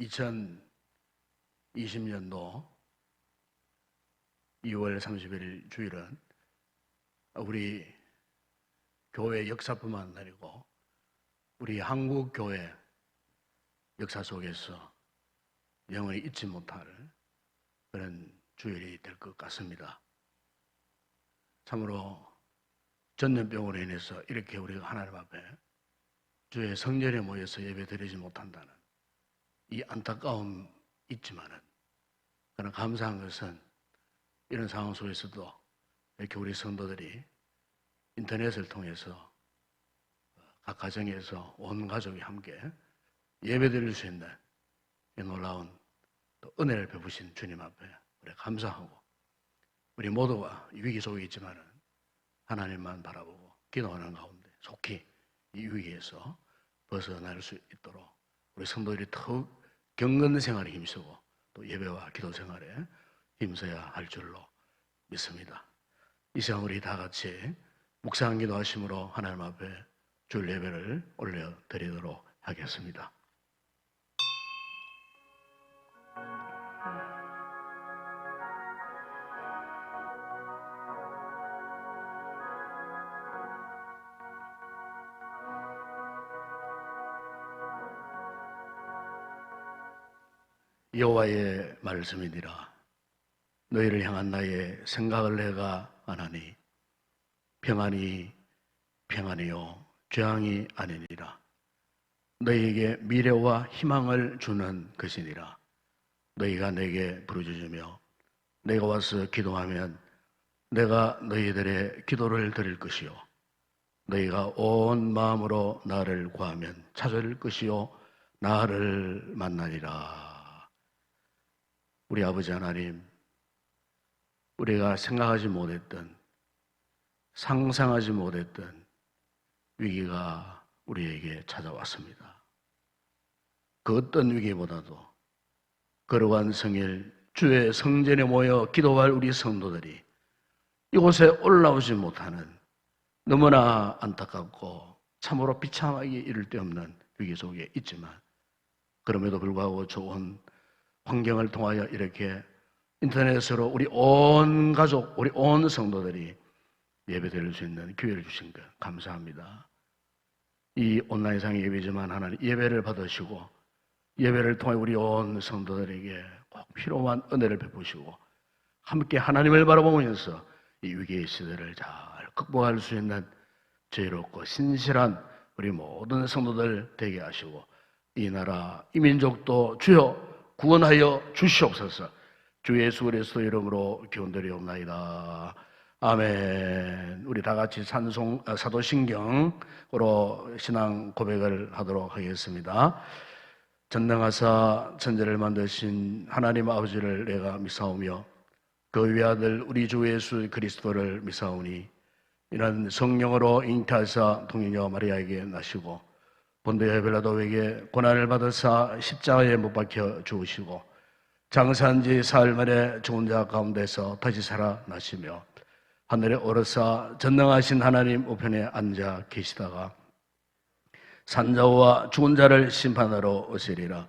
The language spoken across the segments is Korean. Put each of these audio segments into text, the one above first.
2020년도 2월 31일 주일은 우리 교회 역사뿐만 아니고 우리 한국 교회 역사 속에서 영원히 잊지 못할 그런 주일이 될 것 같습니다. 참으로 전염병으로 인해서 이렇게 우리가 하나님 앞에 주의 성전에 모여서 예배드리지 못한다는 이 안타까움 있지만은, 그러나 감사한 것은 이런 상황 속에서도 이렇게 우리 성도들이 인터넷을 통해서 각 가정에서 온 가족이 함께 예배드릴 수 있는 이 놀라운 또 은혜를 베푸신 주님 앞에 우리 감사하고, 우리 모두가 위기 속에 있지만은 하나님만 바라보고 기도하는 가운데 속히 이 위기에서 벗어날 수 있도록 우리 성도들이 더욱 경건 생활에 힘쓰고 또 예배와 기도 생활에 힘써야 할 줄로 믿습니다. 이 시간 우리 다 같이 묵상 기도하심으로 하나님 앞에 주일 예배를 올려드리도록 하겠습니다. 여호와의 말씀이니라. 너희를 향한 나의 생각을 내가 아나니 평안이 평안이요 재앙이 아니니라. 너희에게 미래와 희망을 주는 것이니라. 너희가 내게 부르짖으며 내가 와서 기도하면 내가 너희들의 기도를 들을 것이요 너희가 온 마음으로 나를 구하면 찾을 것이요 나를 만나리라. 우리 아버지 하나님, 우리가 생각하지 못했던, 상상하지 못했던 위기가 우리에게 찾아왔습니다. 그 어떤 위기보다도 거룩한 성일 주의 성전에 모여 기도할 우리 성도들이 이곳에 올라오지 못하는 너무나 안타깝고 참으로 비참하기 이를 데 없는 위기 속에 있지만, 그럼에도 불구하고 좋은 환경을 통하여 이렇게 인터넷으로 우리 온 가족, 우리 온 성도들이 예배드릴 수 있는 기회를 주신 것 감사합니다. 이 온라인상 예배지만 하나님 예배를 받으시고 예배를 통해 우리 온 성도들에게 꼭 필요한 은혜를 베푸시고 함께 하나님을 바라보면서 이 위기의 시대를 잘 극복할 수 있는 지혜롭고 신실한 우리 모든 성도들 되게 하시고 이 나라 이 민족도 주여 구원하여 주시옵소서. 주 예수 그리스도 이름으로 기원드리옵나이다. 아멘. 우리 다 같이 사도신경으로 신앙 고백을 하도록 하겠습니다. 전능하사 천지를 만드신 하나님 아버지를 내가 믿사오며 그 외아들 우리 주 예수 그리스도를 믿사오니 이는 성령으로 잉태하사 동일녀 마리아에게 나시고 본디오 빌라도에게 고난을 받으사 십자가에 못 박혀 죽으시고 장사한 지 사흘 만에 죽은 자 가운데서 다시 살아나시며 하늘에 오르사 전능하신 하나님 우편에 앉아 계시다가 산자와 죽은 자를 심판하러 오시리라.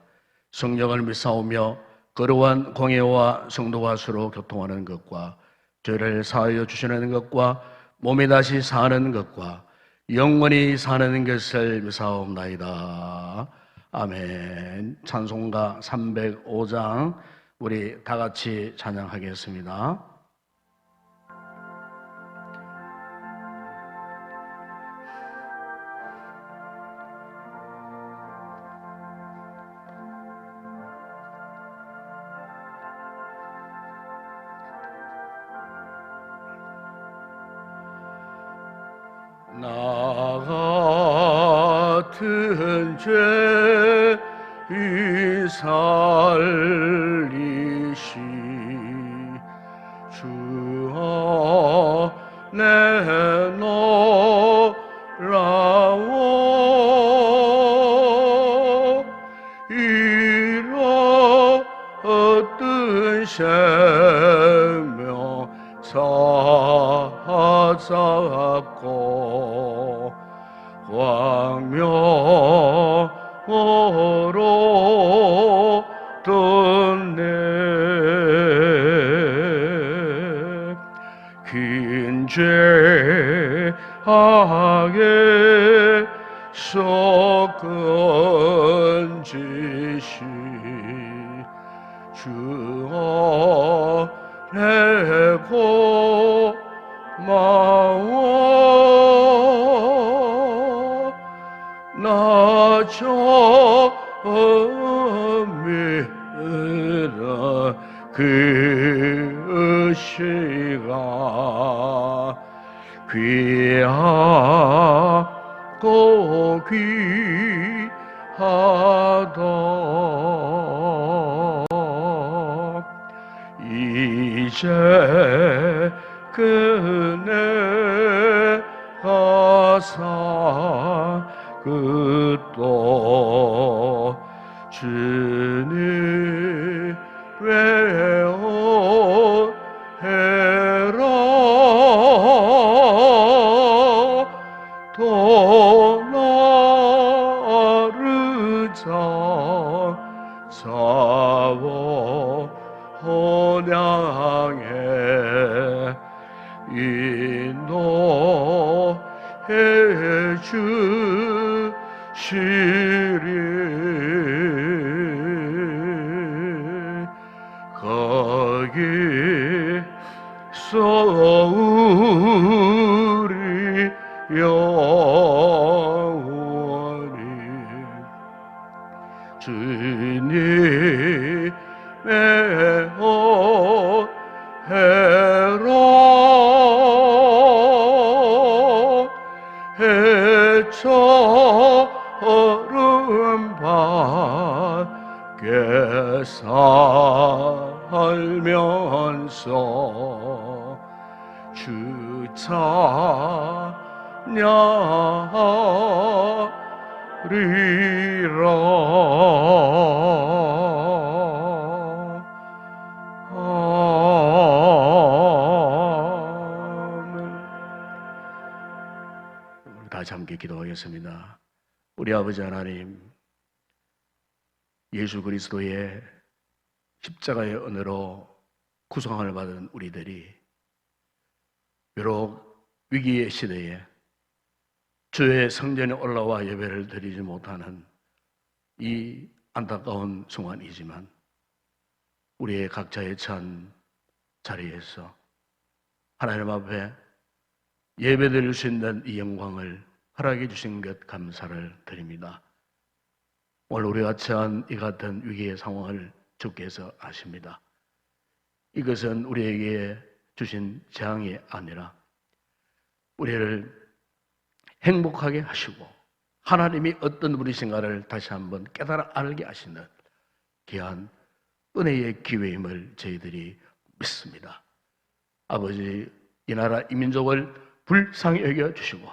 성령을 믿사오며 거룩한 공예와 성도가 서로 교통하는 것과 죄를 사하여 주시는 것과 몸이 다시 사는 것과 영원히 사는 것을 믿사옵나이다. 아멘. 찬송가 305장 우리 다 같이 찬양하겠습니다. 나 같은 죄인 살리시 주 안에 놀라워 잃었던 생명 찾았고 광명으로 긴 죄악에 섞은지시 주 아래 고마워 나 처음이라 그 시간 귀하고 귀하다 이제 그네가 사그도 주님 외워해라 또 나를 사워 hon양에 인도해 주시리 거기서 우리 영원히 주님의 해라 해처럼 밖에 살면서 주 찬양하리라 다시 함께 기도하겠습니다. 우리 아버지 하나님, 예수 그리스도의 십자가의 은혜로 구속함을 받은 우리들이 비록 위기의 시대에 주의 성전에 올라와 예배를 드리지 못하는 이 안타까운 순간이지만 우리의 각자의 찬 자리에서 하나님 앞에 예배드릴 수 있는 이 영광을 허락해 주신 것 감사를 드립니다. 오늘 우리가 처한 이 같은 위기의 상황을 주께서 아십니다. 이것은 우리에게 주신 재앙이 아니라 우리를 행복하게 하시고 하나님이 어떤 분이신가를 다시 한번 깨달아 알게 하시는 귀한 은혜의 기회임을 저희들이 믿습니다. 아버지, 이 나라 이 민족을 불쌍히 여겨주시고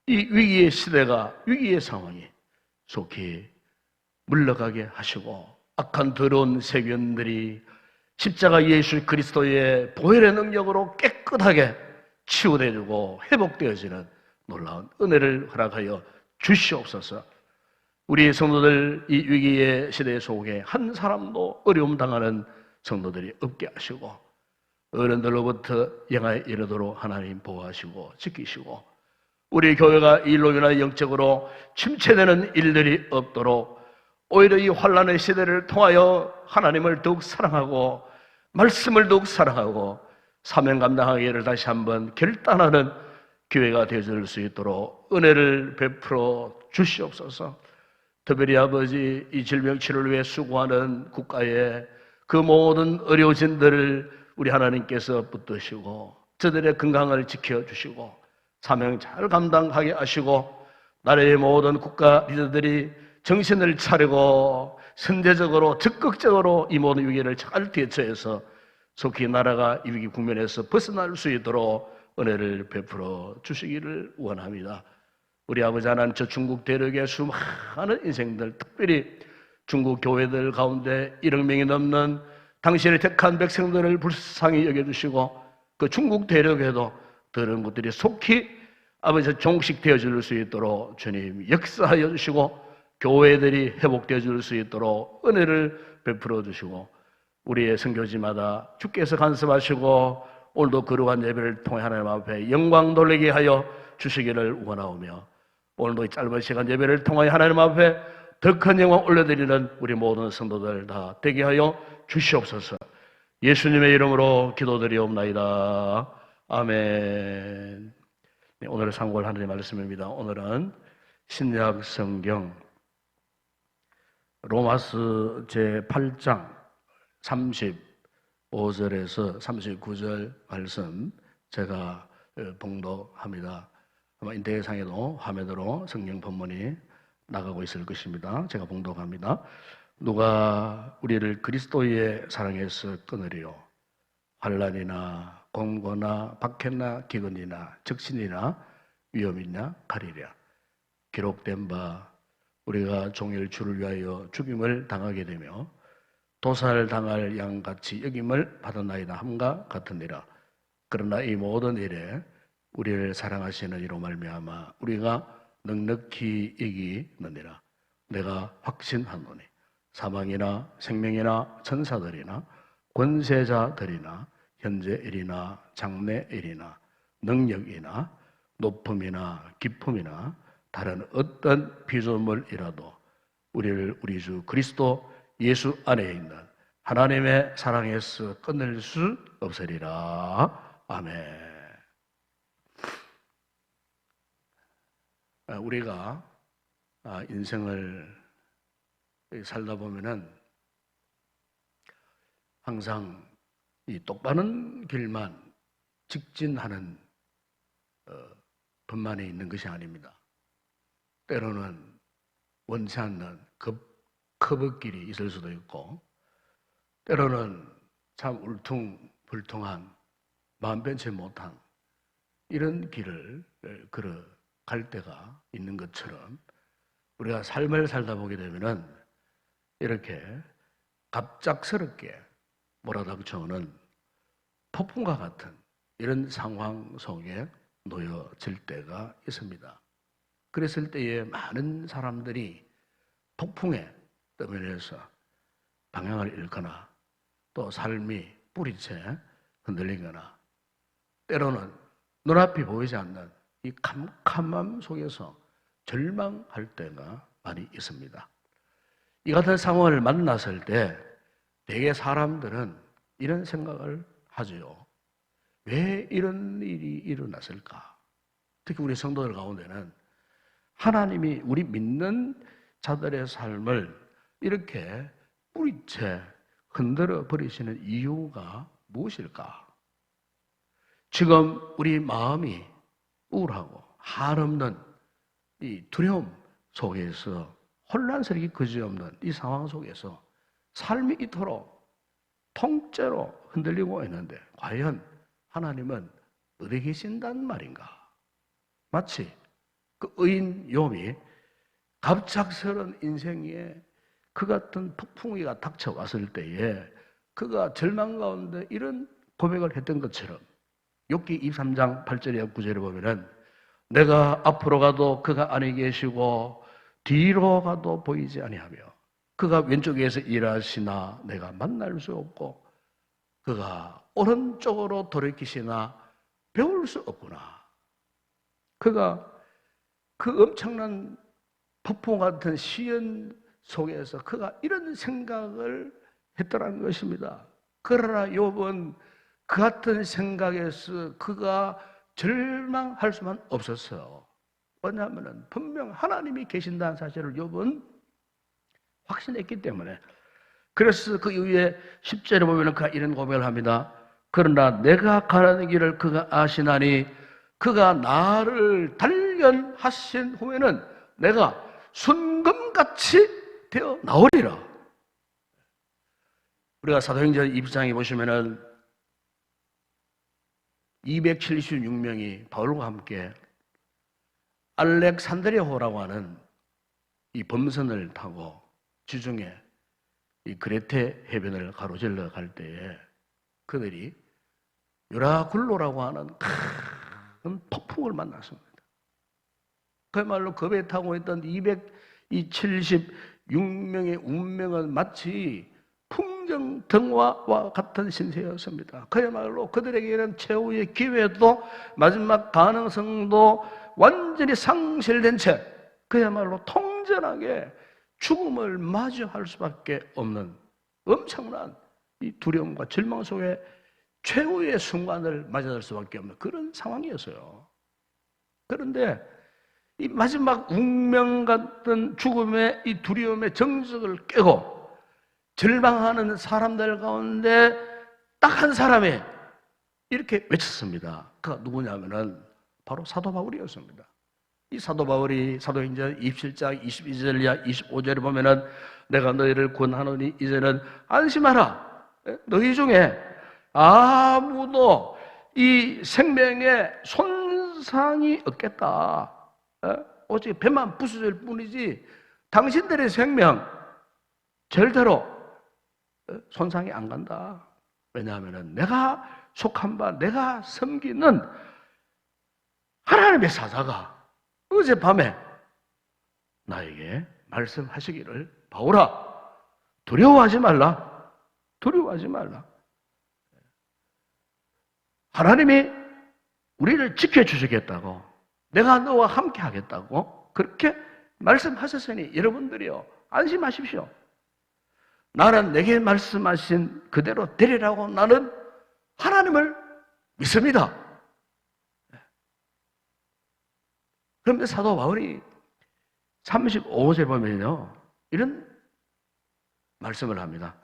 이 위기의 시대가, 위기의 상황이 속히 물러가게 하시고 악한 더러운 세균들이 십자가 예수 그리스도의 보혈의 능력으로 깨끗하게 치유되고 회복되어지는 놀라운 은혜를 허락하여 주시옵소서. 우리 성도들 이 위기의 시대 속에 한 사람도 어려움 당하는 성도들이 없게 하시고 어른들로부터 영화에 이르도록 하나님 보호하시고 지키시고 우리 교회가 이 일로 인하여 영적으로 침체되는 일들이 없도록 오히려 이 환난의 시대를 통하여 하나님을 더욱 사랑하고 말씀을 더욱 사랑하고 사명 감당하기를 다시 한번 결단하는 기회가 되어줄 수 있도록 은혜를 베풀어 주시옵소서. 특별히 아버지, 이 질병 치료를 위해 수고하는 국가의 그 모든 의료진들을 우리 하나님께서 붙드시고 저들의 건강을 지켜주시고 사명 잘 감당하게 하시고 나라의 모든 국가 리더들이 정신을 차리고 선제적으로 적극적으로 이 모든 위기를 잘 대처해서 속히 나라가 이 위기 국면에서 벗어날 수 있도록 은혜를 베풀어 주시기를 원합니다. 우리 아버지 하나님, 저 중국 대륙의 수많은 인생들, 특별히 중국 교회들 가운데 1억 명이 넘는 당신의 택한 백성들을 불쌍히 여겨주시고 그 중국 대륙에도 더러운 것들이 속히 아버지 종식되어 줄 수 있도록 주님 역사하여 주시고 교회들이 회복되어 줄 수 있도록 은혜를 베풀어 주시고, 우리의 선교지마다 주께서 간섭하시고 오늘도 거룩한 예배를 통해 하나님 앞에 영광 돌리게 하여 주시기를 원하오며, 오늘도 이 짧은 시간 예배를 통하여 하나님 앞에 더 큰 영광 올려드리는 우리 모든 성도들 다 되게 하여 주시옵소서. 예수님의 이름으로 기도드리옵나이다. 아멘. 네, 오늘의 상고할 하나님의 말씀입니다. 오늘은 신약 성경 로마서 제8장 35절에서 39절 말씀 제가 봉독합니다. 아마 인터넷상에도 화면으로 성경 본문이 나가고 있을 것입니다. 제가 봉독합니다. 누가 우리를 그리스도의 사랑에서 끊으리요? 환난이나 공고나 박해나 기근이나 적신이나 위험이나 가리랴. 기록된 바 우리가 종일 주를 위하여 죽임을 당하게 되며 도살당할 양같이 여김을 받았나이다 함과 같으니라. 그러나 이 모든 일에 우리를 사랑하시는 이로 말미암아 우리가 넉넉히 이기느니라. 내가 확신하노니 사망이나 생명이나 천사들이나 권세자들이나 현재 일이나 장래 일이나 능력이나 높음이나 깊음이나 다른 어떤 피조물이라도 우리를 우리 주 그리스도 예수 안에 있는 하나님의 사랑에서 끊을 수 없으리라. 아멘. 우리가 인생을 살다 보면은 항상 이 똑바른 길만 직진하는 분만에 있는 것이 아닙니다. 때로는 원치 않는 커브길이 있을 수도 있고, 때로는 참 울퉁불퉁한 마음 변치 못한 이런 길을 걸어갈 때가 있는 것처럼, 우리가 삶을 살다 보게 되면은 이렇게 갑작스럽게 몰아닥쳐오는 폭풍과 같은 이런 상황 속에 놓여질 때가 있습니다. 그랬을 때에 많은 사람들이 폭풍에 떠밀려서 방향을 잃거나 또 삶이 뿌리채 흔들리거나, 때로는 눈앞이 보이지 않는 이 캄캄함 속에서 절망할 때가 많이 있습니다. 이 같은 상황을 만났을 때 대개 사람들은 이런 생각을 하죠. 왜 이런 일이 일어났을까? 특히 우리 성도들 가운데는 하나님이 우리 믿는 자들의 삶을 이렇게 뿌리채 흔들어 버리시는 이유가 무엇일까? 지금 우리 마음이 우울하고 한없는 이 두려움 속에서, 혼란스럽기 그지없는 이 상황 속에서 삶이 이토록 통째로 흔들리고 있는데 과연 하나님은 어디 계신단 말인가? 마치 그 의인 욥이 갑작스런 인생에 그 같은 폭풍이가 닥쳐왔을 때에 그가 절망 가운데 이런 고백을 했던 것처럼, 욥기 23장 8절에 9절에 보면은 내가 앞으로 가도 그가 안에 계시고 뒤로 가도 보이지 아니하며 그가 왼쪽에서 일하시나 내가 만날 수 없고 그가 오른쪽으로 돌이키시나 배울 수 없구나. 그가 그 엄청난 폭풍 같은 시련 속에서 그가 이런 생각을 했더라는 것입니다. 그러나 욥은 그 같은 생각에서 그가 절망할 수만 없었어요. 왜냐하면 분명 하나님이 계신다는 사실을 욥은 확신했기 때문에. 그래서 그 이후에 10절에 보면 그가 이런 고백을 합니다. 그러나 내가 가는 길을 그가 아시나니 그가 나를 단련하신 후에는 내가 순금같이 되어 나오리라. 우리가 사도행전 2장에 보시면은 276명이 바울과 함께 알렉산드리아호라고 하는 이 범선을 타고 지중해 이 그레테 해변을 가로질러 갈 때에 그들이 유라굴로라고 하는 큰 폭풍을 만났습니다. 그야말로 그 배 타고 있던 200 이 76명의 운명은 마치 풍정등화와 같은 신세였습니다. 그야말로 그들에게는 최후의 기회도 마지막 가능성도 완전히 상실된 채 그야말로 통전하게 죽음을 마주할 수밖에 없는 엄청난 이 두려움과 절망 속에 최후의 순간을 맞이할 수밖에 없는 그런 상황이었어요. 그런데 이 마지막 운명 같은 죽음의 이 두려움의 정적을 깨고 절망하는 사람들 가운데 딱 한 사람이 이렇게 외쳤습니다. 그가 누구냐면은 바로 사도 바울이었습니다. 이 사도 바울이 사도행전 27장 22절 이하 25절에 보면은 내가 너희를 권하노니 이제는 안심하라. 너희 중에 아무도 이 생명에 손상이 없겠다. 오직 배만 부수질 뿐이지 당신들의 생명 절대로 손상이 안 간다. 왜냐하면 내가 속한 바 내가 섬기는 하나님의 사자가 어젯밤에 나에게 말씀하시기를 바울아 두려워하지 말라. 두려워하지 말라. 하나님이 우리를 지켜주시겠다고 내가 너와 함께 하겠다고 그렇게 말씀하셨으니 여러분들이요 안심하십시오. 나는 내게 말씀하신 그대로 되리라고 나는 하나님을 믿습니다. 그런데 사도 바울이 35절 보면요 이런 말씀을 합니다.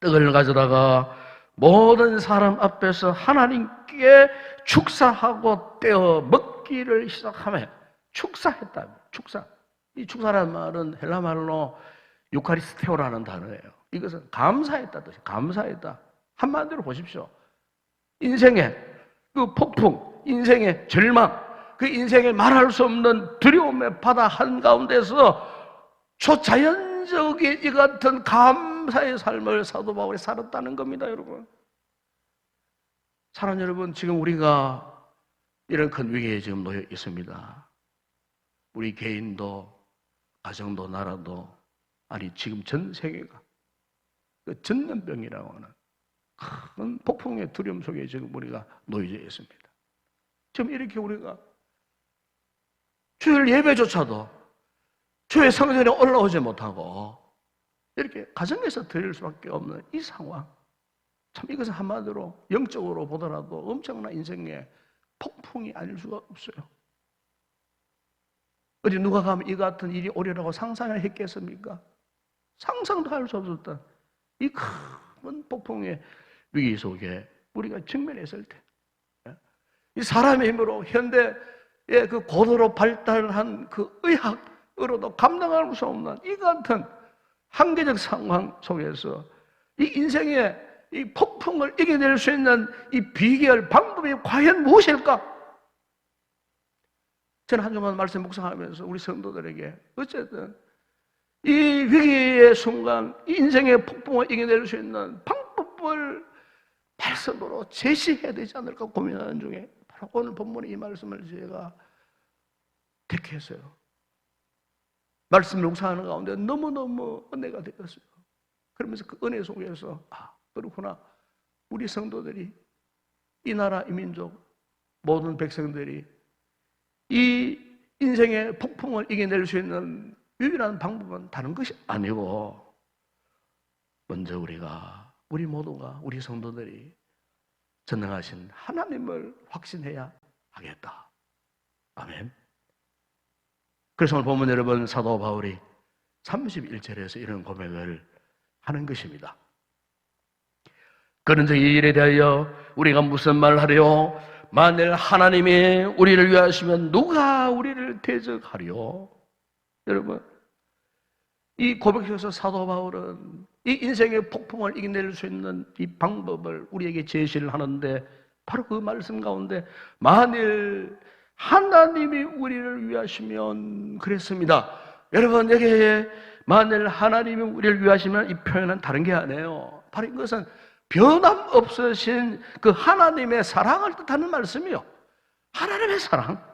떡을 가져다가 모든 사람 앞에서 하나님께 축사하고 떼어 먹기를 시작하며 축사했다. 축사. 이 축사라는 말은 헬라 말로 유카리스테오라는 단어예요. 이것은 감사했다 뜻이 감사했다. 한마디로 보십시오. 인생의 그 폭풍, 인생의 절망, 그 인생의 말할 수 없는 두려움의 바다 한가운데서 초자연적인 이 같은 감사의 삶을 사도 바울이 살았다는 겁니다, 여러분. 사랑하는 여러분, 지금 우리가 이런 큰 위기에 지금 놓여 있습니다. 우리 개인도, 가정도, 나라도, 아니 지금 전 세계가 그 전염병이라고 하는 큰 폭풍의 두려움 속에 지금 우리가 놓여져 있습니다. 지금 이렇게 우리가 주일 예배조차도 주의 성전에 올라오지 못하고 이렇게 가정에서 드릴 수밖에 없는 이 상황, 참 이것은 한마디로 영적으로 보더라도 엄청난 인생의 폭풍이 아닐 수가 없어요. 어디 누가 가면 이 같은 일이 오리라고 상상을 했겠습니까? 상상도 할 수 없었던 이 큰 폭풍의 위기 속에 우리가 직면했을 때, 이 사람의 힘으로 현대의 그 고도로 발달한 그 의학으로도 감당할 수 없는 이 같은 한계적 상황 속에서 이 인생의 이 폭풍을 이겨낼 수 있는 이 비결, 방법이 과연 무엇일까? 저는 한 주간 말씀 묵상하면서 우리 성도들에게 어쨌든 이 위기의 순간, 이 인생의 폭풍을 이겨낼 수 있는 방법을 말씀으로 제시해야 되지 않을까 고민하는 중에 바로 오늘 본문의 이 말씀을 제가 택했어요. 말씀을 묵상하는 가운데 너무너무 은혜가 되었어요. 그러면서 그 은혜 속에서 그렇구나. 우리 성도들이 이 나라, 이 민족, 모든 백성들이 이 인생의 폭풍을 이겨낼 수 있는 유일한 방법은 다른 것이 아니고 먼저 우리 모두가 우리 성도들이 전능하신 하나님을 확신해야 하겠다. 아멘. 그래서 오늘 보면 여러분 사도 바울이 31절에서 이런 고백을 하는 것입니다. 그런즉 이 일에 대하여 우리가 무슨 말을 하려? 만일 하나님이 우리를 위하시면 누가 우리를 대적하려? 여러분, 이 고백에서 사도 바울은 이 인생의 폭풍을 이겨낼 수 있는 이 방법을 우리에게 제시를 하는데 바로 그 말씀 가운데 만일 하나님이 우리를 위하시면 그랬습니다. 여러분, 여기에 만일 하나님이 우리를 위하시면 이 표현은 다른 게 아니에요. 바로 이것은 변함없으신 그 하나님의 사랑을 뜻하는 말씀이요. 하나님의 사랑.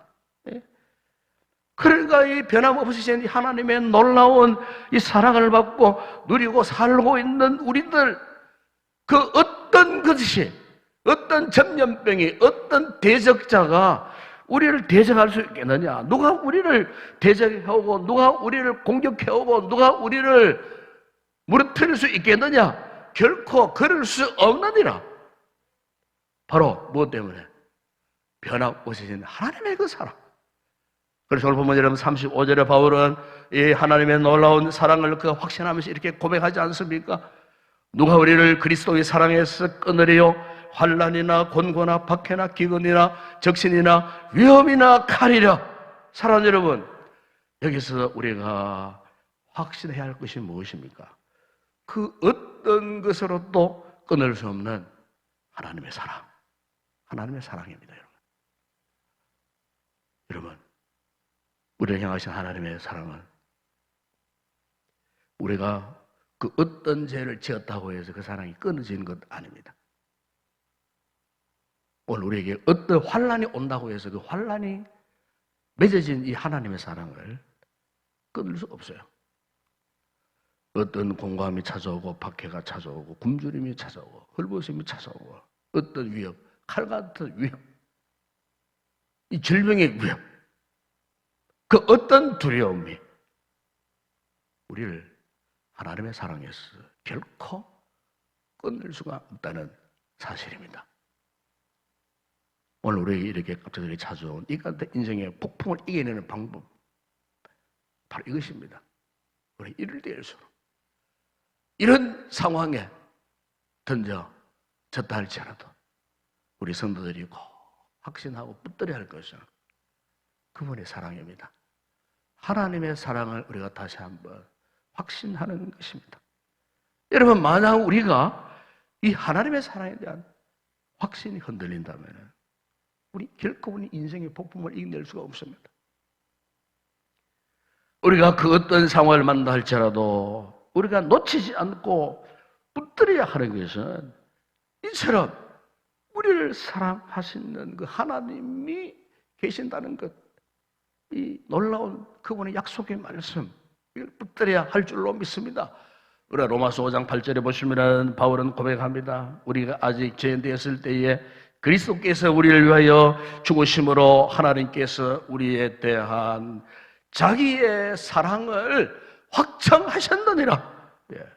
그러니까 이 변함없으신 하나님의 놀라운 이 사랑을 받고 누리고 살고 있는 우리들, 그 어떤 것이, 어떤 전염병이, 어떤 대적자가 우리를 대적할 수 있겠느냐? 누가 우리를 대적해오고, 누가 우리를 공격해오고, 누가 우리를 무너뜨릴 수 있겠느냐? 결코 그럴 수 없느니라. 바로 무엇 때문에? 변함없으신 하나님의 그 사랑. 그래서 오늘 보면 여러분 35절에 바울은 이 하나님의 놀라운 사랑을 그가 확신하면서 이렇게 고백하지 않습니까? 누가 우리를 그리스도의 사랑에서 끊으리요? 환난이나 곤고나 박해나 기근이나 적신이나 위험이나 칼이라. 사랑하는 여러분, 여기서 우리가 확신해야 할 것이 무엇입니까? 그 어떤 것으로도 끊을 수 없는 하나님의 사랑. 하나님의 사랑입니다, 여러분. 여러분, 우리를 향하신 하나님의 사랑은 우리가 그 어떤 죄를 지었다고 해서 그 사랑이 끊어지는 것 아닙니다. 오늘 우리에게 어떤 환난이 온다고 해서 그 환난이 맺어진 이 하나님의 사랑을 끊을 수 없어요. 어떤 공고함이 찾아오고 박해가 찾아오고 굶주림이 찾아오고 헐벗음이 찾아오고 어떤 위협, 칼 같은 위협, 이 질병의 위협, 그 어떤 두려움이 우리를 하나님의 사랑에서 결코 끊을 수가 없다는 사실입니다. 오늘 우리에게 이렇게 갑자기 찾아온 이 같은 인생의 폭풍을 이겨내는 방법, 바로 이것입니다. 우리 이럴 때일수록 이런 상황에 던져졌다 할지라도 우리 성도들이 꼭 확신하고 붙들어야 할 것은 그분의 사랑입니다. 하나님의 사랑을 우리가 다시 한번 확신하는 것입니다. 여러분, 만약 우리가 이 하나님의 사랑에 대한 확신이 흔들린다면 우리 결코 우리 인생의 폭풍을 이겨낼 수가 없습니다. 우리가 그 어떤 상황을 만나 할지라도 우리가 놓치지 않고 붙들어야 하는 것은 이처럼 우리를 사랑하시는 그 하나님이 계신다는 것, 이 놀라운 그분의 약속의 말씀, 이걸 붙들어야 할 줄로 믿습니다. 우리가 로마서 5장 8절에 보시면 바울은 고백합니다. 우리가 아직 죄인 되었을 때에 그리스도께서 우리를 위하여 죽으심으로 하나님께서 우리에 대한 자기의 사랑을 확정하셨느니라.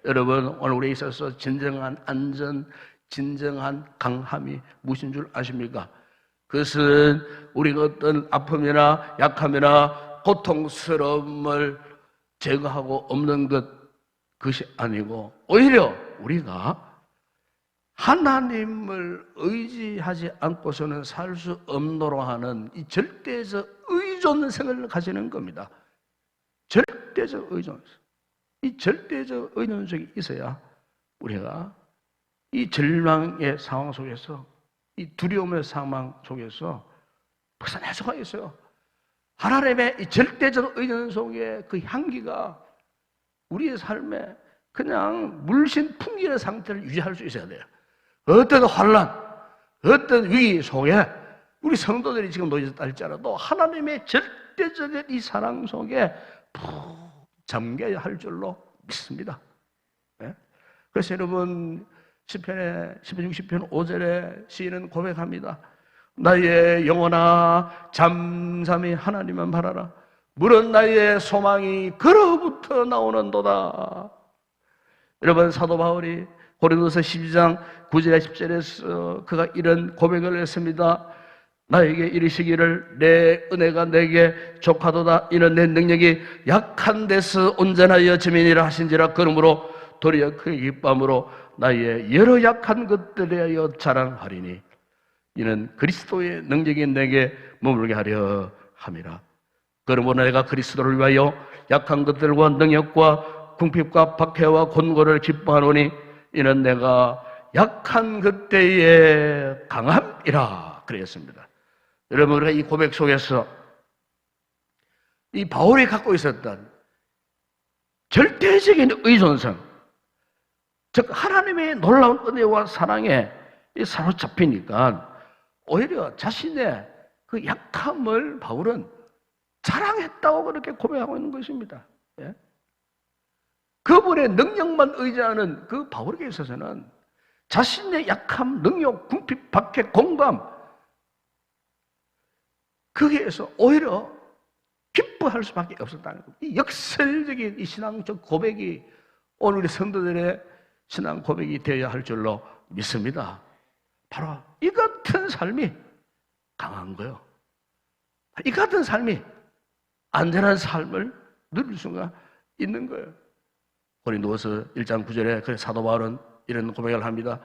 여러분, 오늘 우리에 있어서 진정한 안전, 진정한 강함이 무엇인 줄 아십니까? 그것은 우리가 어떤 아픔이나 약함이나 고통스러움을 제거하고 없는 그것이 아니고 오히려 우리가 하나님을 의지하지 않고서는 살 수 없노로 하는 이 절대적 의존성을 가지는 겁니다. 절대적 의존성. 이 절대적 의존성이 있어야 우리가 이 절망의 상황 속에서, 이 두려움의 상황 속에서 벗어날 수가 있어요. 하나님의 이 절대적 의존성의 그 향기가 우리의 삶에 그냥 물씬 풍기는 상태를 유지할 수 있어야 돼요. 어떤 환난, 어떤 위기 속에 우리 성도들이 지금 놓여졌다 할지라도 하나님의 절대적인 이 사랑 속에 푹 잠겨야 할 줄로 믿습니다. 네? 그래서 여러분 시편 60편 5절에 시인은 고백합니다. 나의 영혼아 잠잠히 하나님만 바라라. 물은 나의 소망이 그로부터 나오는도다. 여러분, 사도 바울이 고린도서 12장 9절에 10절에서 그가 이런 고백을 했습니다. 나에게 이르시기를 내 은혜가 내게 족하도다. 이는 내 능력이 약한 데서 온전하여 지민이라 하신지라. 그러므로 도리어 그 기쁨으로 나의 여러 약한 것들에 대하여 자랑하리니 이는 그리스도의 능력이 내게 머물게 하려 함이라. 그러므로 내가 그리스도를 위하여 약한 것들과 능력과 궁핍과 박해와 곤고를 기뻐하노니 이는 내가 약한 그때의 강함이라 그랬습니다. 여러분, 우리가 이 고백 속에서 이 바울이 갖고 있었던 절대적인 의존성, 즉 하나님의 놀라운 은혜와 사랑에 사로잡히니까 오히려 자신의 그 약함을 바울은 자랑했다고 그렇게 고백하고 있는 것입니다. 예? 그분의 능력만 의지하는 그 바울에게 있어서는 자신의 약함, 능력, 궁핍, 박해, 공감 거기에서 오히려 기뻐할 수밖에 없었다는 겁니다. 이 역설적인 이 신앙적 고백이 오늘 우리 성도들의 신앙 고백이 되어야 할 줄로 믿습니다. 바로 이 같은 삶이 강한 거예요. 이 같은 삶이 안전한 삶을 누릴 수가 있는 거예요. 고린도후서 1장 9절에 그래 사도 바울은 이런 고백을 합니다.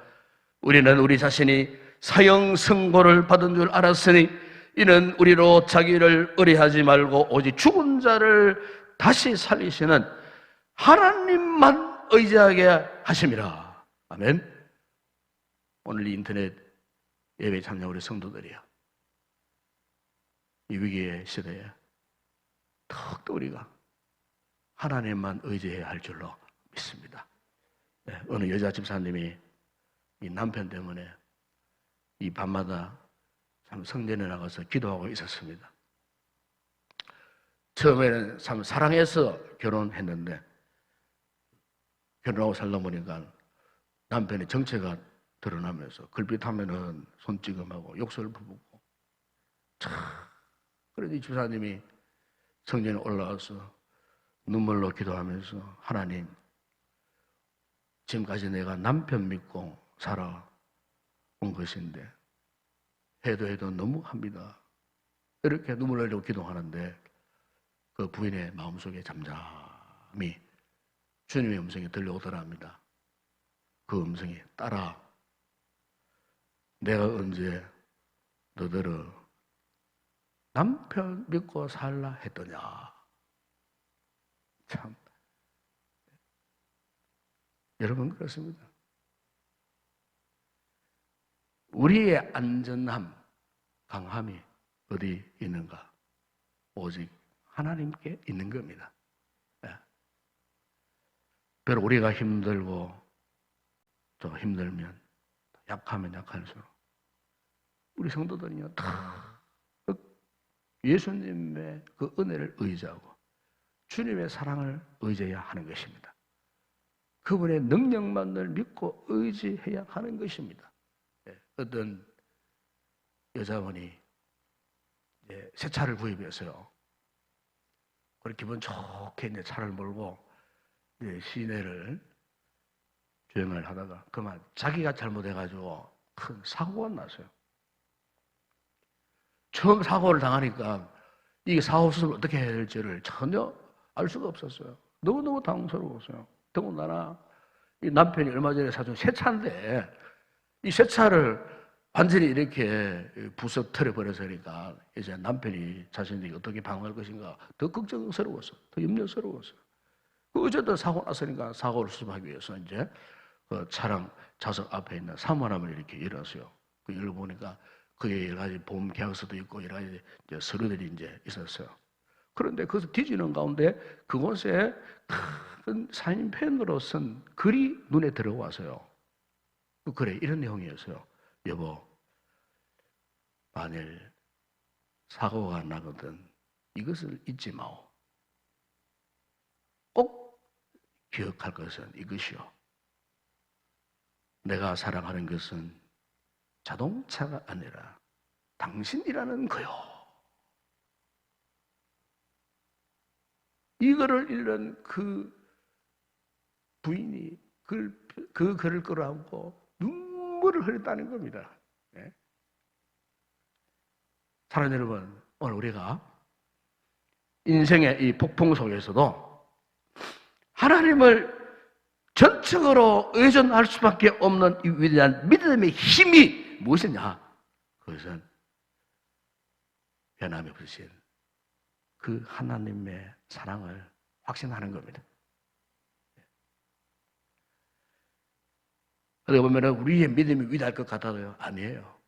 우리는 우리 자신이 사형 선고를 받은 줄 알았으니 이는 우리로 자기를 의뢰하지 말고 오직 죽은 자를 다시 살리시는 하나님만 의지하게 하심이라. 아멘. 오늘 이 인터넷 예배 참여 우리 성도들이요, 이 위기의 시대에 더욱더 우리가 하나님만 의지해야 할 줄로 믿습니다. 네, 어느 여자 집사님이 이 남편 때문에 이 밤마다 참 성전에 나가서 기도하고 있었습니다. 처음에는 참 사랑해서 결혼했는데 결혼하고 살다 보니까 남편의 정체가 드러나면서 걸핏하면은 손찌검하고 욕설 부르고 참. 그래서 이 집사님이 성전에 올라와서 눈물로 기도하면서 하나님, 지금까지 내가 남편 믿고 살아온 것인데 해도 너무합니다. 이렇게 눈물 흘리고 기도하는데 그 부인의 마음속에 잠잠히 주님의 음성이 들려오더랍니다. 그 음성이 딸아, 내가 언제 너들을 남편 믿고 살라 했더냐. 참, 여러분 그렇습니다. 우리의 안전함, 강함이 어디 있는가? 오직 하나님께 있는 겁니다. 별로 우리가 힘들고 또 힘들면 약하면 약할수록 우리 성도들은요 다 예수님의 그 은혜를 의지하고 주님의 사랑을 의지해야 하는 것입니다. 그분의 능력만을 믿고 의지해야 하는 것입니다. 어떤 여자분이 새 차를 구입해서요, 그렇게 기분 좋게 이제 차를 몰고 시내를 주행을 하다가 그만 자기가 잘못해가지고 큰 사고가 났어요. 처음 사고를 당하니까 이 사고 수습을 어떻게 해야 될지를 전혀 알 수가 없었어요. 너무너무 당황스러웠어요. 더군다나 이 남편이 얼마 전에 사준 새 차인데 이 새 차를 완전히 이렇게 부서뜨려버려서니까 이제 남편이 자신이 어떻게 방어할 것인가 더 걱정스러웠어, 더 염려스러웠어. 어쨌든 사고 났으니까 사고를 수습하기 위해서 이제 그 차량 좌석 앞에 있는 사무함을 이렇게 열었어요. 그 열어보니까 그게 여러 가지 보험 계약서도 있고 여러 가지 이제 서류들이 이제 있었어요. 그런데 거기서 뒤지는 가운데 그곳에 큰 사인펜으로 쓴 글이 눈에 들어와서요. 그 글에 이런 내용이었어요. 여보, 만일 사고가 나거든 이것을 잊지 마오. 꼭 기억할 것은 이것이요. 내가 사랑하는 것은 자동차가 아니라 당신이라는 거요. 이거를 읽는 그 부인이 그 글을 끌어안고 눈물을 흘렸다는 겁니다. 네? 사랑하는 여러분, 오늘 우리가 인생의 이 폭풍 속에서도 하나님을 전적으로 의존할 수밖에 없는 이 위대한 믿음의 힘이 무엇이냐? 그것은 변함이 없으신 그 하나님의 사랑을 확신하는 겁니다. 어떻게 보면 우리의 믿음이 위대할 것 같아도요, 아니에요.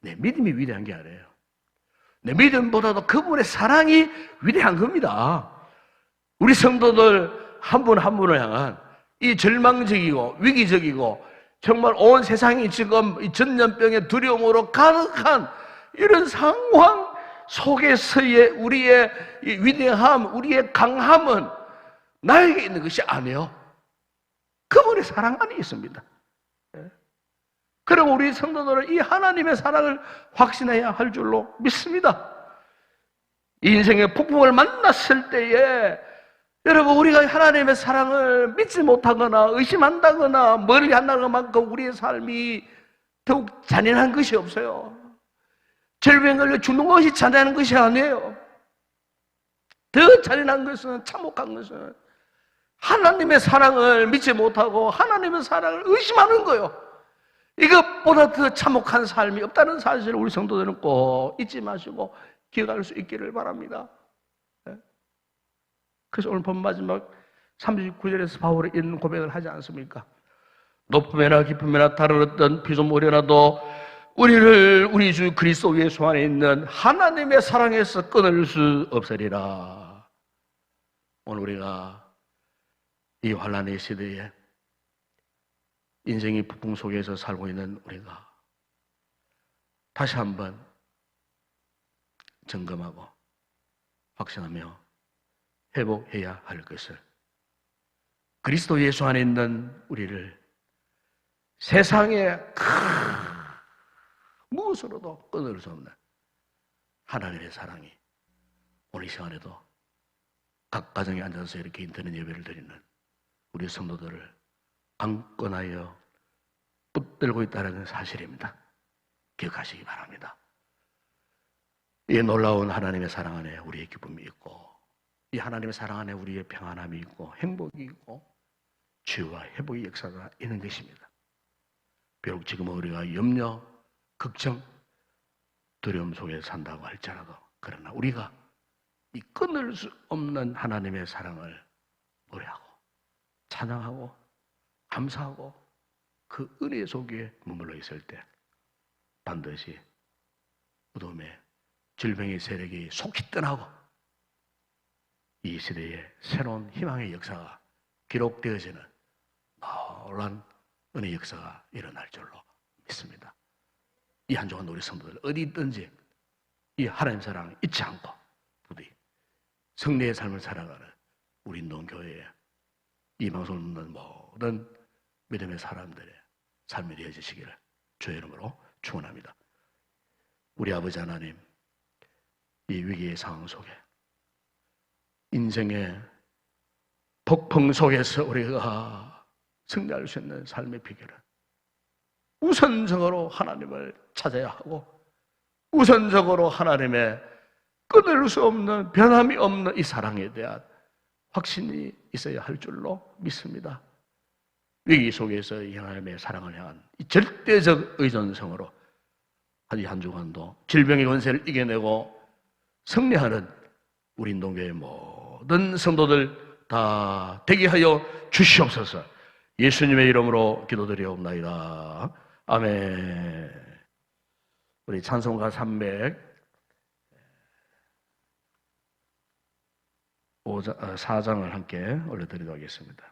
내 믿음이 위대한 게 아니에요. 내 믿음보다도 그분의 사랑이 위대한 겁니다. 우리 성도들 한 분 한 분을 향한 이 절망적이고 위기적이고 정말 온 세상이 지금 이 전염병의 두려움으로 가득한 이런 상황 속에서의 우리의 위대함, 우리의 강함은 나에게 있는 것이 아니에요. 그분의 사랑 안에 있습니다. 그럼 우리 성도들은 이 하나님의 사랑을 확신해야 할 줄로 믿습니다. 인생의 폭풍을 만났을 때에 여러분, 우리가 하나님의 사랑을 믿지 못하거나 의심한다거나 멀리 한다는 만큼 우리의 삶이 더욱 잔인한 것이 없어요. 질병에 걸려 죽는 것이 잔인한 것이 아니에요. 더 잔인한 것은, 참혹한 것은 하나님의 사랑을 믿지 못하고 하나님의 사랑을 의심하는 거예요. 이것보다 더 참혹한 삶이 없다는 사실을 우리 성도들은 꼭 잊지 마시고 기억할 수 있기를 바랍니다. 그래서 오늘 본 마지막 39절에서 바울이 이런 고백을 하지 않습니까? 높음이나 깊음이나 다른 어떤 피조물이라도 우리를 우리 주 그리스도 예수 안에 있는 하나님의 사랑에서 끊을 수 없으리라. 오늘 우리가 이 환난의 시대에 인생의 폭풍 속에서 살고 있는 우리가 다시 한번 점검하고 확신하며 회복해야 할 것을, 그리스도 예수 안에 있는 우리를 세상의 무엇으로도 끊을 수 없는 하나님의 사랑이 오늘 이 시간에도 각 가정에 앉아서 이렇게 인터넷 예배를 드리는 우리 성도들을 강권하여 붙들고 있다는 사실입니다. 기억하시기 바랍니다. 이 놀라운 하나님의 사랑 안에 우리의 기쁨이 있고, 이 하나님의 사랑 안에 우리의 평안함이 있고 행복이 있고 치유와 회복의 역사가 있는 것입니다. 비록 지금은 우리가 염려, 걱정, 두려움 속에 산다고 할지라도, 그러나 우리가 이 끊을 수 없는 하나님의 사랑을 노래하고 찬양하고 감사하고 그 은혜 속에 머물러 있을 때 반드시 어둠의 질병의 세력이 속히 떠나고 이 시대에 새로운 희망의 역사가 기록되어지는 놀라운 은혜의 역사가 일어날 줄로 믿습니다. 이 한 주간 우리 성도들 어디 있든지 이 하나님 사랑을 잊지 않고 부디 승리의 삶을 살아가는 우리 인동교회에 이 방송을 듣는 모든 믿음의 사람들의 삶이 되어지시기를 주의 이름으로 축원합니다. 우리 아버지 하나님, 이 위기의 상황 속에 인생의 폭풍 속에서 우리가 승리할 수 있는 삶의 비결은 우선적으로 하나님을 찾아야 하고 우선적으로 하나님의 끊을 수 없는 변함이 없는 이 사랑에 대한 확신이 있어야 할 줄로 믿습니다. 위기 속에서 이 하나님의 사랑을 향한 이 절대적 의존성으로 한 주간도 질병의 권세를 이겨내고 승리하는 우리 인동교회의 모든 성도들 다 되게 하여 주시옵소서. 예수님의 이름으로 기도드리옵나이다. 아멘. 우리 찬송가 304장을 함께 올려드리도록 하겠습니다.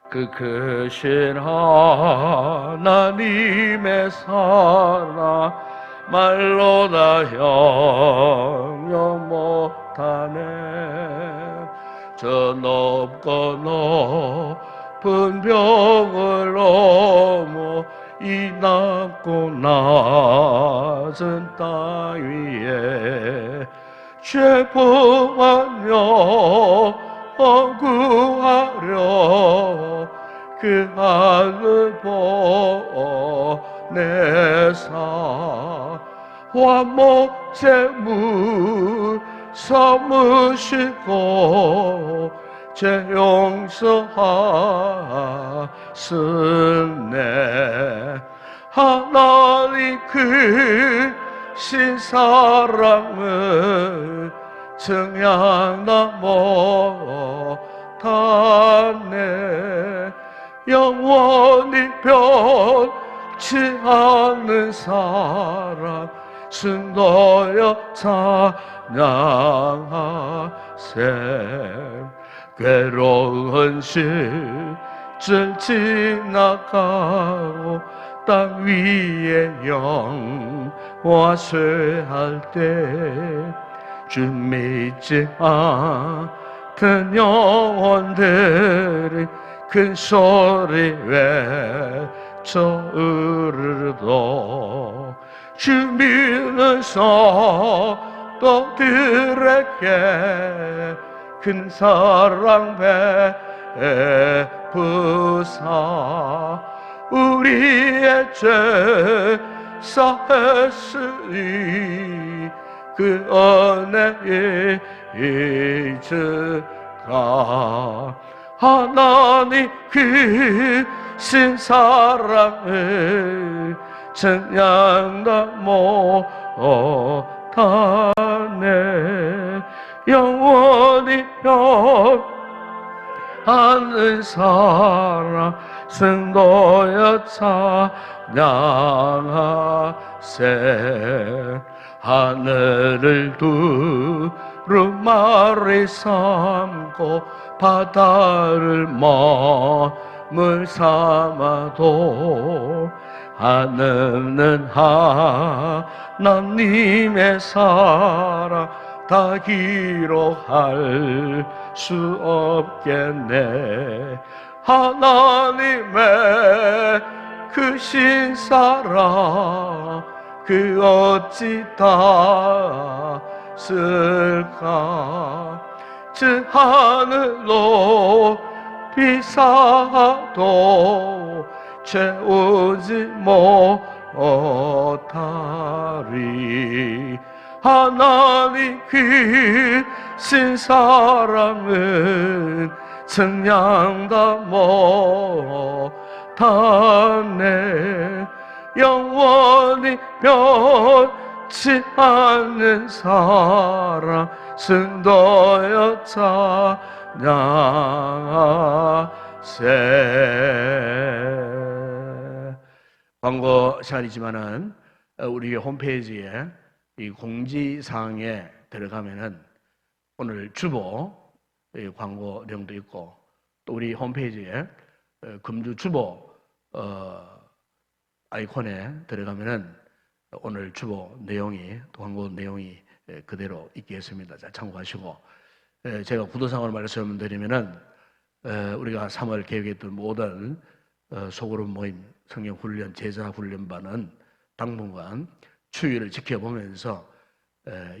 그 크신 하나님의 사랑 말로 다 형용 못하네. 저 높고 높은 벽을 넘어 이 낮고 낮은 땅 위에 죄포하며 구하려 그 하늘 보내사 화목제물 삼으시고 죄 용서하시네. 하나님 그 신사랑을 증량나 못하네. 영원히 변치 않는 사랑 승도여 찬양하세. 괴로운 시절 지나가고 땅 위에 영화 쇠할 때 주 믿지 않던 영혼들이 큰 소리 외쳐 으르도 주 믿는 성도들에게 큰 사랑 베푸사 우리의 죄 사했으니 그 은혜 잊으라 하나님 그 신 사랑을 청량다 못하네 영원히 하는 사랑 승도여 찬양하세 하늘을 두루마리 삼고 바다를 머물 삼아도 하늘은 하나님의 사랑 다 기록할 수 없겠네 하나님의 그 신사랑 그 어찌 다 쓸까 저 하늘 높이 쌓아도 채우지 못하리 하나님 그 신사랑은 청량다 못하네 영원히 변치 않는 사랑 승도여 찬양하세 광고 시간이지만은 우리 홈페이지에 이 공지사항에 들어가면은 오늘 주보 광고 내용도 있고 또 우리 홈페이지에 금주 주보 아이콘에 들어가면은 오늘 주보 내용이 또 광고 내용이 그대로 있겠습니다. 자, 참고하시고 제가 구도상으로 말씀드리면은 우리가 3월 계획했던 모든 소그룹 모임, 성경 훈련, 제자 훈련반은 당분간 추위를 지켜보면서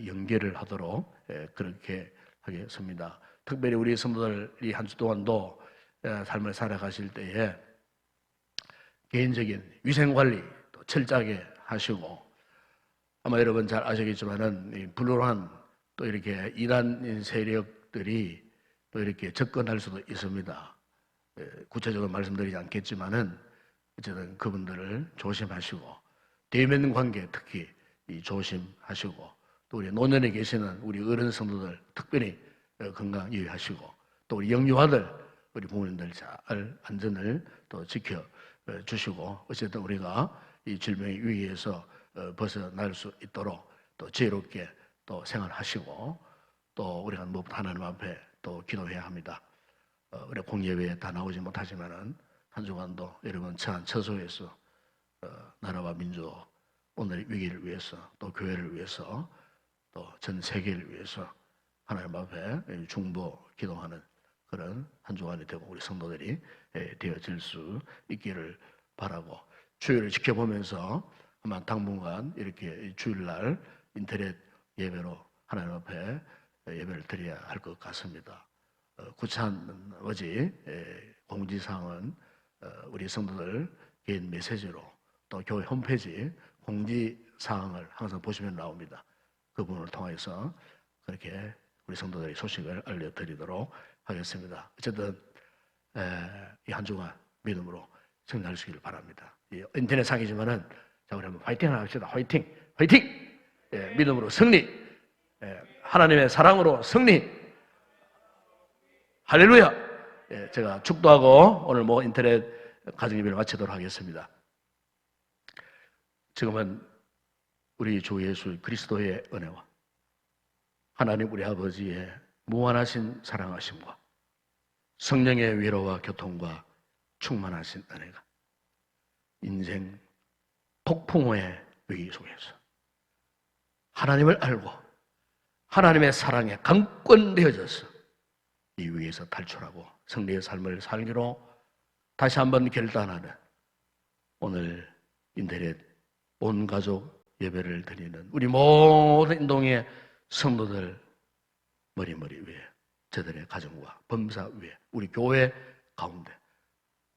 연계를 하도록 그렇게 하겠습니다. 특별히 우리 성도들이 한 주 동안도 삶을 살아가실 때에 개인적인 위생관리 또 철저하게 하시고 아마 여러분 잘 아시겠지만은 불우한 또 이렇게 이단 세력들이 또 이렇게 접근할 수도 있습니다. 구체적으로 말씀드리지 않겠지만은 어쨌든 그분들을 조심하시고 대면 관계 특히 조심하시고 또 우리 노년에 계시는 우리 어른 성도들 특별히 건강 유의하시고 또 우리 영유아들 우리 부모님들 잘 안전을 또 지켜 주시고 어쨌든 우리가 이 질병의 위기에서 벗어날 수 있도록 또 지혜롭게 또 생활하시고 또 우리가 무엇보다 하나님 앞에 또 기도해야 합니다. 우리 공예회에 다 나오지 못하지만은 한 주간도 여러분 처한 처소에서 나라와 민족 오늘의 위기를 위해서 또 교회를 위해서 또 전 세계를 위해서 하나님 앞에 중보 기도하는 그런 한 주간이 되고 우리 성도들이 되어질 수 있기를 바라고 주일을 지켜보면서 아마 당분간 이렇게 주일날 인터넷 예배로 하나님 앞에 예배를 드려야 할 것 같습니다. 구차한 어제 공지사항은 우리 성도들 개인 메시지로 또 교회 홈페이지 공지사항을 항상 보시면 나옵니다. 그 부분을 통해서 그렇게 우리 성도들의 소식을 알려드리도록 하겠습니다. 어쨌든 이 한 주간 믿음으로 승리하시길 바랍니다. 인터넷 상이지만은 자 우리 한번 화이팅 합시다. 화이팅, 화이팅! 믿음으로 승리, 하나님의 사랑으로 승리. 할렐루야! 제가 축도하고 오늘 인터넷 가정예배를 마치도록 하겠습니다. 지금은 우리 주 예수 그리스도의 은혜와 하나님 우리 아버지의 무한하신 사랑하심과 성령의 위로와 교통과 충만하신 은혜가 인생 폭풍우의 위기 속에서 하나님을 알고 하나님의 사랑에 강권되어져서 이 위에서 탈출하고 승리의 삶을 살기로 다시 한번 결단하는 오늘 인터넷 온 가족 예배를 드리는 우리 모든 인동의 성도들 머리 위에 저들의 가정과 범사 위에 우리 교회 가운데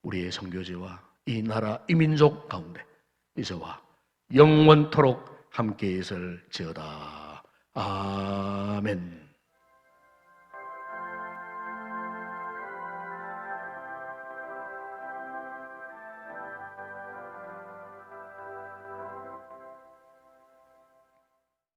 우리의 선교지와 이 나라 이 민족 가운데 이제와 영원토록 함께 있을지어다. 아멘.